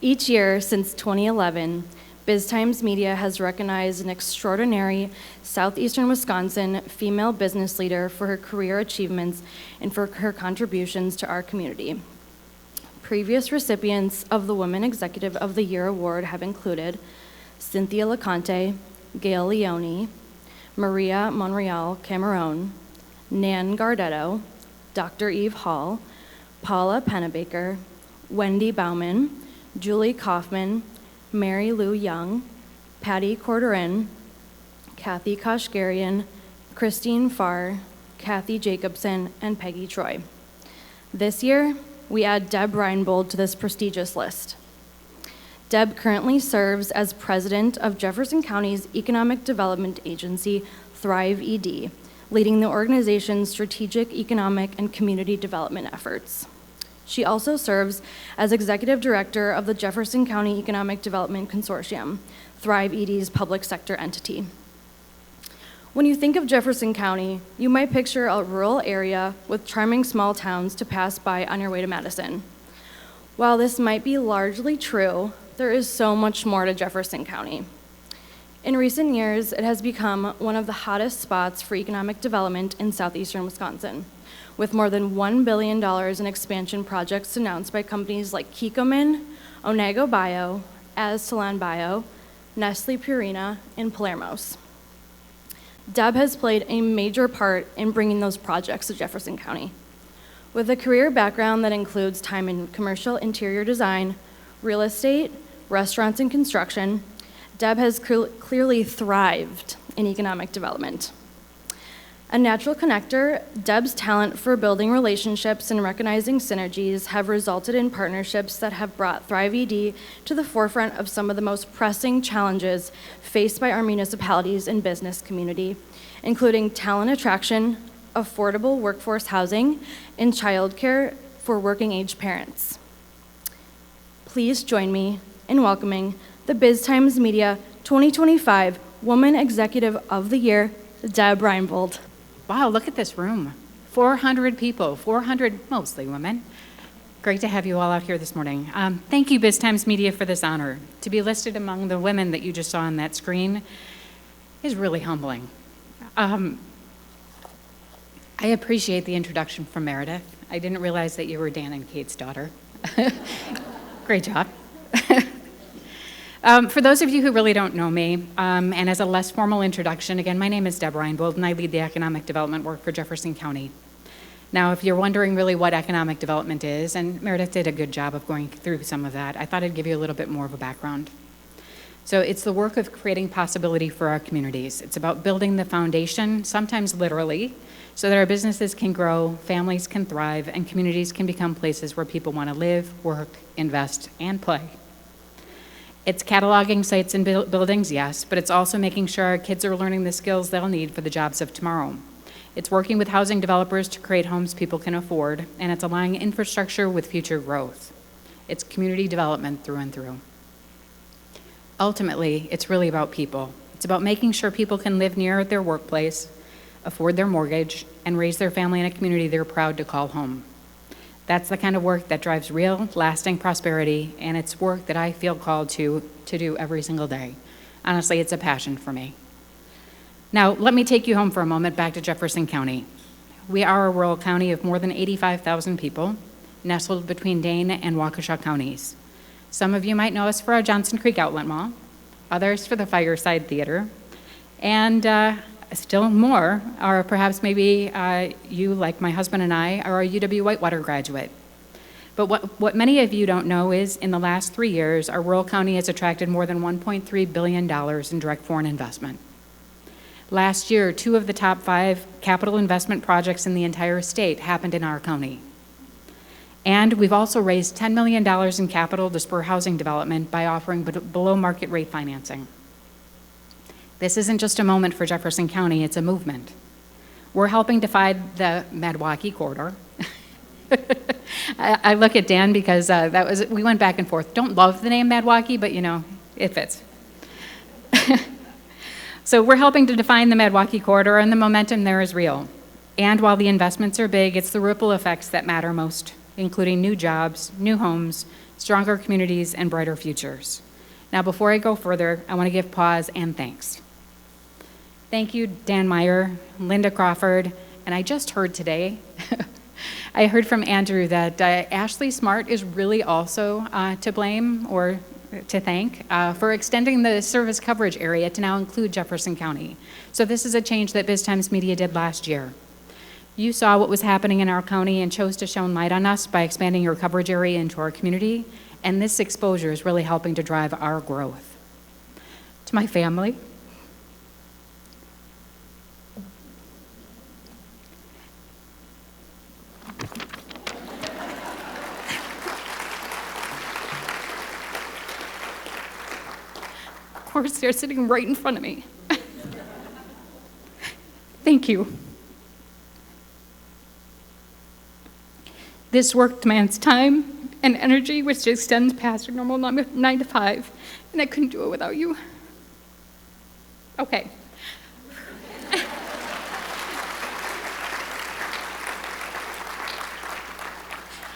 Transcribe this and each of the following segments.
Each year since 2011, BizTimes Media has recognized an extraordinary southeastern Wisconsin female business leader for her career achievements and for her contributions to our community. Previous recipients of the Women Executive of the Year Award have included Cynthia LeConte, Gail Leone, Maria Monreal Cameron, Nan Gardetto, Dr. Eve Hall, Paula Pennebaker, Wendy Bauman, Julie Kaufman, Mary Lou Young, Patty Corderin, Kathy Koshgarian, Christine Farr, Kathy Jacobson, and Peggy Troy. This year, we add Deb Reinbold to this prestigious list. Deb currently serves as president of Jefferson County's Economic Development Agency, Thrive ED, leading the organization's strategic economic and community development efforts. She also serves as executive director of the Jefferson County Economic Development Consortium, Thrive ED's public sector entity. When you think of Jefferson County, you might picture a rural area with charming small towns to pass by on your way to Madison. While this might be largely true, there is so much more to Jefferson County. In recent years, it has become one of the hottest spots for economic development in southeastern Wisconsin, with more than $1 billion in expansion projects announced by companies like Kikkoman, Onago Bio, Aztalan Bio, Nestle Purina, and Palermo's. Deb has played a major part in bringing those projects to Jefferson County. With a career background that includes time in commercial interior design, real estate, restaurants, and construction, Deb has clearly thrived in economic development. A natural connector, Deb's talent for building relationships and recognizing synergies have resulted in partnerships that have brought Thrive ED to the forefront of some of the most pressing challenges faced by our municipalities and business community, including talent attraction, affordable workforce housing, and childcare for working-age parents. Please join me in welcoming the BizTimes Media 2025 Woman Executive of the Year, Deb Reinbold. Wow, look at this room. 400 people, 400 mostly women. Great to have you all out here this morning. Thank you, BizTimes Media, for this honor. To be listed among the women that you just saw on that screen is really humbling. I appreciate the introduction from Meredith. I didn't realize that you were Dan and Kate's daughter. Great job. For those of you who really don't know me, and as a less formal introduction, again, my name is Deb Reinbold, and I lead the economic development work for Jefferson County. Now, if you're wondering really what economic development is, and Meredith did a good job of going through some of that, I thought I'd give you a little bit more of a background. So it's the work of creating possibility for our communities. It's about building the foundation, sometimes literally, so that our businesses can grow, families can thrive, and communities can become places where people want to live, work, invest, and play. It's cataloging sites and buildings, yes, but it's also making sure our kids are learning the skills they'll need for the jobs of tomorrow. It's working with housing developers to create homes people can afford, and it's aligning infrastructure with future growth. It's community development through and through. Ultimately, it's really about people. It's about making sure people can live near their workplace, afford their mortgage, and raise their family in a community they're proud to call home. That's the kind of work that drives real, lasting prosperity, and it's work that I feel called to do every single day. Honestly, it's a passion for me. Now, let me take you home for a moment back to Jefferson County. We are a rural county of more than 85,000 people, nestled between Dane and Waukesha counties. Some of you might know us for our Johnson Creek Outlet Mall, others for the Fireside Theater, and still more are perhaps maybe you, like my husband and I, are a UW Whitewater graduate. But what many of you don't know is in the last 3 years, our rural county has attracted more than $1.3 billion in direct foreign investment. Last year, 2 of the top 5 capital investment projects in the entire state happened in our county. And we've also raised $10 million in capital to spur housing development by offering below market rate financing. This isn't just a moment for Jefferson County, it's a movement. We're helping define the Madwaukee corridor. I look at Dan because we went back and forth. Don't love the name Madwaukee, but you know, it fits. So we're helping to define the Madwaukee corridor, and the momentum there is real. And while the investments are big, it's the ripple effects that matter most, including new jobs, new homes, stronger communities, and brighter futures. Now, before I go further, I want to give pause and thanks. Thank you, Dan Meyer, Linda Crawford, and I just heard today, I heard from Andrew that Ashley Smart is really also to blame or to thank for extending the service coverage area to now include Jefferson County. So this is a change that BizTimes Media did last year. You saw what was happening in our county and chose to shine light on us by expanding your coverage area into our community, and this exposure is really helping to drive our growth. To my family, of course, they're sitting right in front of me. Thank you. This work demands time and energy, which extends past your normal 9 to 5, and I couldn't do it without you. Okay.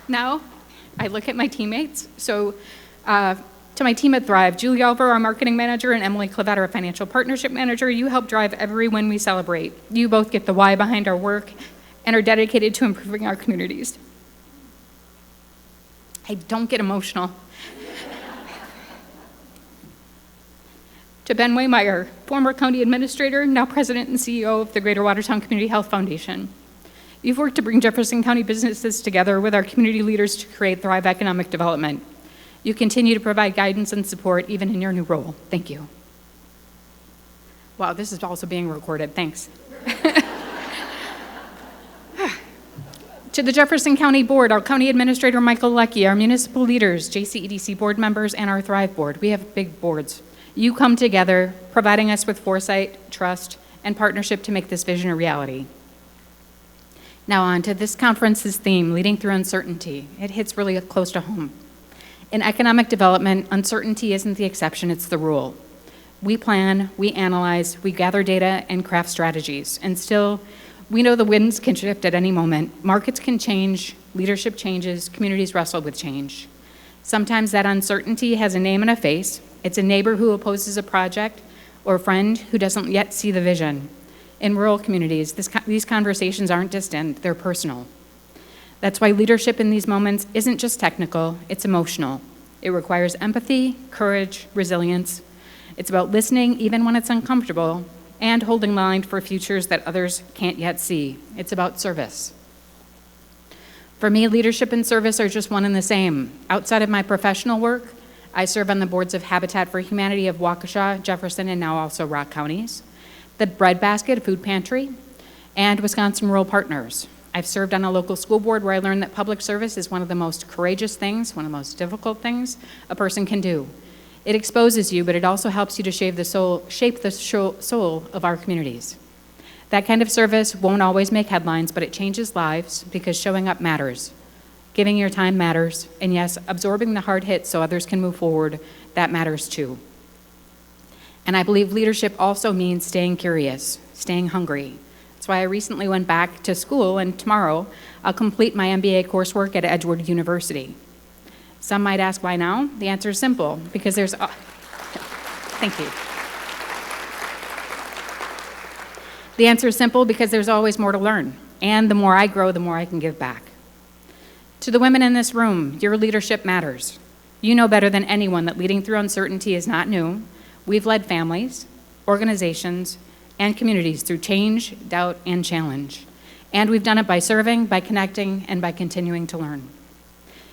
Now, I look at my teammates. So, to my team at Thrive, Julie Alver, our marketing manager, and Emily Clavette, our financial partnership manager, you help drive every win we celebrate. You both get the why behind our work and are dedicated to improving our communities. I don't get emotional. To Ben Waymeyer, former county administrator, now president and CEO of the Greater Watertown Community Health Foundation. You've worked to bring Jefferson County businesses together with our community leaders to create Thrive economic development. You continue to provide guidance and support even in your new role. Thank you. Wow, this is also being recorded. Thanks. To the Jefferson County Board, our County Administrator Michael Leckie, our municipal leaders, JCEDC board members, and our Thrive Board. We have big boards. You come together, providing us with foresight, trust, and partnership to make this vision a reality. Now on to this conference's theme, Leading Through Uncertainty. It hits really close to home. In economic development, uncertainty isn't the exception, it's the rule. We plan, we analyze, we gather data, and craft strategies. And still, we know the winds can shift at any moment. Markets can change, leadership changes, communities wrestle with change. Sometimes that uncertainty has a name and a face. It's a neighbor who opposes a project or a friend who doesn't yet see the vision. In rural communities, these conversations aren't distant, they're personal. That's why leadership in these moments isn't just technical, it's emotional. It requires empathy, courage, resilience. It's about listening even when it's uncomfortable and holding the line for futures that others can't yet see. It's about service. For me, leadership and service are just one and the same. Outside of my professional work, I serve on the boards of Habitat for Humanity of Waukesha, Jefferson, and now also Rock counties, the Breadbasket Food Pantry, and Wisconsin Rural Partners. I've served on a local school board where I learned that public service is one of the most courageous things, one of the most difficult things a person can do. It exposes you, but it also helps you to shape the soul of our communities. That kind of service won't always make headlines, but it changes lives because showing up matters. Giving your time matters, and yes, absorbing the hard hits so others can move forward, that matters too. And I believe leadership also means staying curious, staying hungry. That's why I recently went back to school, and tomorrow I'll complete my MBA coursework at Edgewood University. Some might ask why now? The answer is simple, because there's, thank you. The answer is simple because there's always more to learn, and the more I grow, the more I can give back. To the women in this room, your leadership matters. You know better than anyone that leading through uncertainty is not new. We've led families, organizations, and communities through change, doubt, and challenge. And we've done it by serving, by connecting, and by continuing to learn.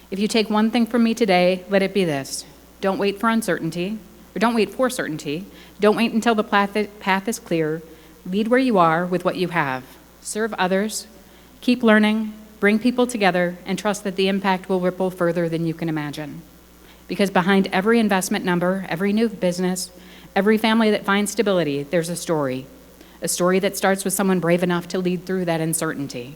If you take one thing from me today, let it be this. Don't wait for uncertainty, or don't wait for certainty. Don't wait until the path is clear. Lead where you are with what you have. Serve others, keep learning, bring people together, and trust that the impact will ripple further than you can imagine. Because behind every investment number, every new business, every family that finds stability, there's a story that starts with someone brave enough to lead through that uncertainty.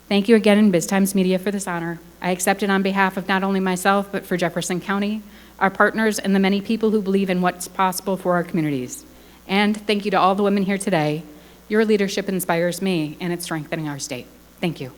Thank you again, BizTimes Media, for this honor. I accept it on behalf of not only myself, but for Jefferson County, our partners, and the many people who believe in what's possible for our communities. And thank you to all the women here today. Your leadership inspires me, and it's strengthening our state. Thank you.